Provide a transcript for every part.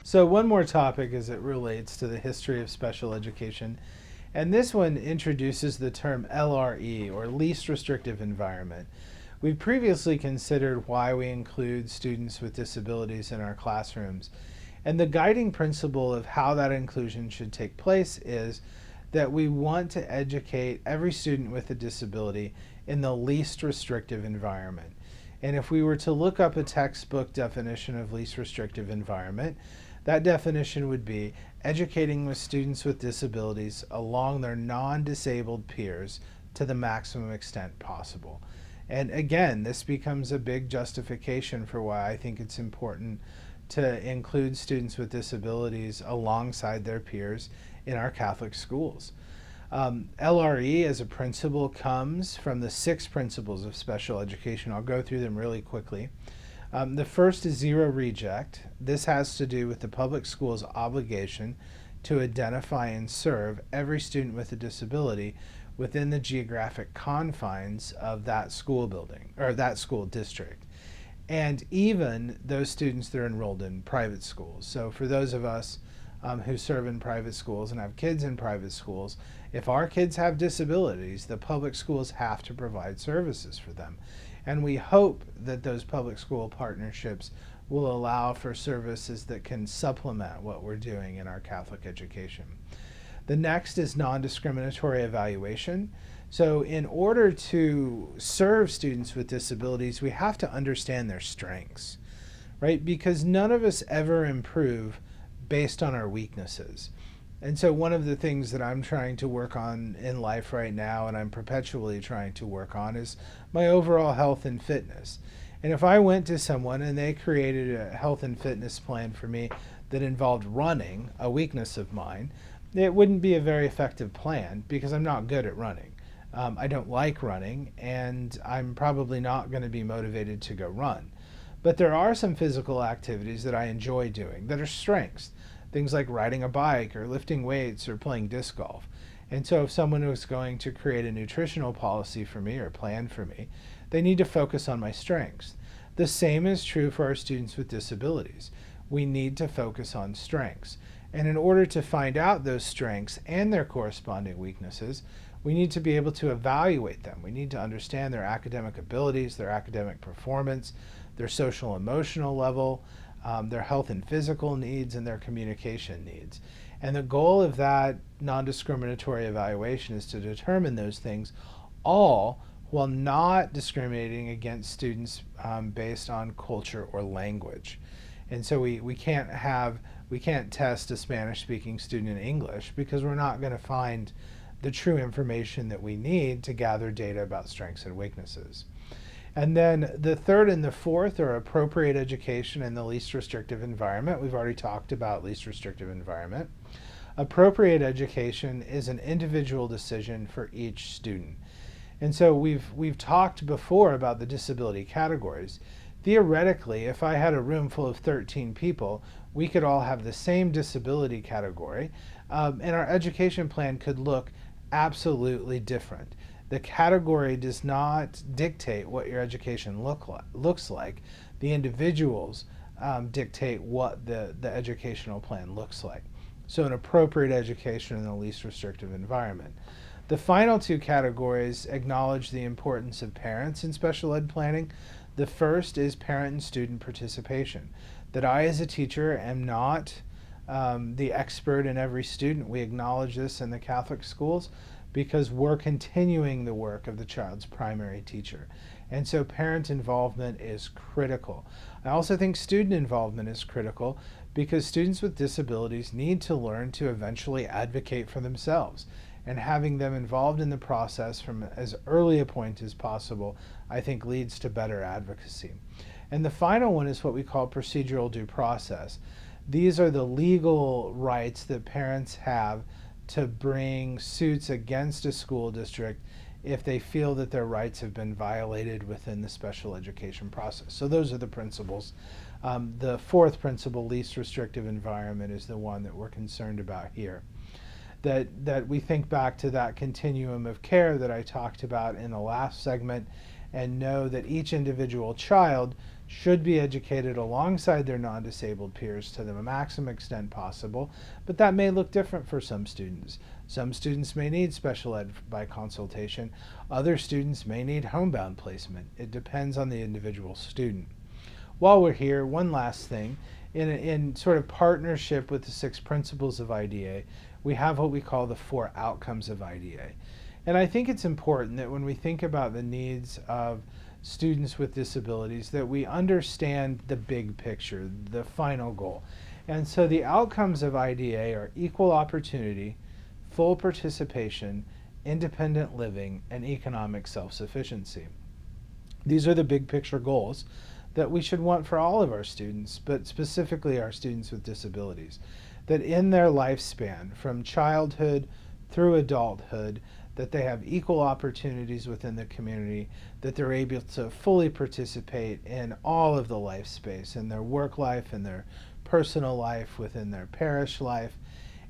So one more topic as it relates to the history of special education, and this one introduces the term LRE, or least restrictive environment. We've previously considered why we include students with disabilities in our classrooms, and the guiding principle of how that inclusion should take place is that we want to educate every student with a disability in the least restrictive environment. And if we were to look up a textbook definition of least restrictive environment, that definition would be educating with students with disabilities along their non-disabled peers to the maximum extent possible. And again, this becomes a big justification for why I think it's important to include students with disabilities alongside their peers in our Catholic schools. LRE as a principle comes from the 6 principles of special education. I'll go through them really quickly. The first is zero reject. This has to do with the public school's obligation to identify and serve every student with a disability within the geographic confines of that school building or that school district, and even those students that are enrolled in private schools. So for those of us who serve in private schools and have kids in private schools, if our kids have disabilities, the public schools have to provide services for them. And we hope that those public school partnerships will allow for services that can supplement what we're doing in our Catholic education. The next is non-discriminatory evaluation. So in order to serve students with disabilities, we have to understand their strengths, right? Because none of us ever improve based on our weaknesses. And so one of the things that I'm trying to work on in life right now, and I'm perpetually trying to work on, is my overall health and fitness. And if I went to someone and they created a health and fitness plan for me that involved running, a weakness of mine, it wouldn't be a very effective plan because I'm not good at running. I don't like running, and I'm probably not going to be motivated to go run. But there are some physical activities that I enjoy doing that are strengths. Things like riding a bike or lifting weights or playing disc golf. And so if someone was going to create a nutritional policy for me or plan for me, they need to focus on my strengths. The same is true for our students with disabilities. We need to focus on strengths. And in order to find out those strengths and their corresponding weaknesses, we need to be able to evaluate them. We need to understand their academic abilities, their academic performance, their social emotional level, their health and physical needs, and their communication needs. And the goal of that non-discriminatory evaluation is to determine those things all while not discriminating against students based on culture or language. And so we can't test a Spanish-speaking student in English because we're not going to find the true information that we need to gather data about strengths and weaknesses. And then the third and the fourth are appropriate education in the least restrictive environment. We've already talked about least restrictive environment. Appropriate education is an individual decision for each student. And so we've talked before about the disability categories. Theoretically, if I had a room full of 13 people, we could all have the same disability category, and our education plan could look absolutely different. The category does not dictate what your education looks like. The individuals dictate what the educational plan looks like. So an appropriate education in the least restrictive environment. The final 2 categories acknowledge the importance of parents in special ed planning. The first is parent and student participation. That I as a teacher am not the expert in every student. We acknowledge this in the Catholic schools because we're continuing the work of the child's primary teacher. And so parent involvement is critical. I also think student involvement is critical because students with disabilities need to learn to eventually advocate for themselves. And having them involved in the process from as early a point as possible, I think leads to better advocacy. And the final one is what we call procedural due process. These are the legal rights that parents have to bring suits against a school district if they feel that their rights have been violated within the special education process. So those are the principles. The fourth principle, least restrictive environment, is the one that we're concerned about here. That we think back to that continuum of care that I talked about in the last segment, and know that each individual child should be educated alongside their non-disabled peers to the maximum extent possible, but that may look different for some students. Some students may need special ed by consultation. Other students may need homebound placement. It depends on the individual student. While we're here, one last thing. In sort of partnership with the 6 principles of IDA, we have what we call the 4 outcomes of IDA. And I think it's important that when we think about the needs of students with disabilities, that we understand the big picture, the final goal. And so the outcomes of IDA are equal opportunity, full participation, independent living, and economic self-sufficiency. These are the big picture goals that we should want for all of our students, but specifically our students with disabilities. That in their lifespan, from childhood through adulthood, that they have equal opportunities within the community, that they're able to fully participate in all of the life space, in their work life, in their personal life, within their parish life,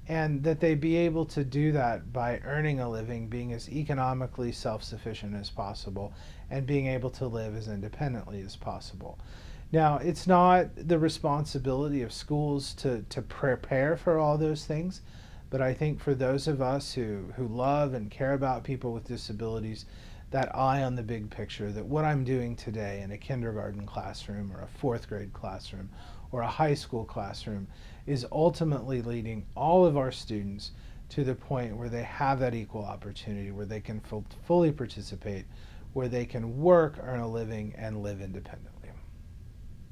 and that they be able to do that by earning a living, being as economically self-sufficient as possible, and being able to live as independently as possible. Now, it's not the responsibility of schools to prepare for all those things, but I think for those of us who love and care about people with disabilities, that eye on the big picture, that what I'm doing today in a kindergarten classroom or a 4th grade classroom or a high school classroom is ultimately leading all of our students to the point where they have that equal opportunity, where they can fully participate, where they can work, earn a living, and live independently.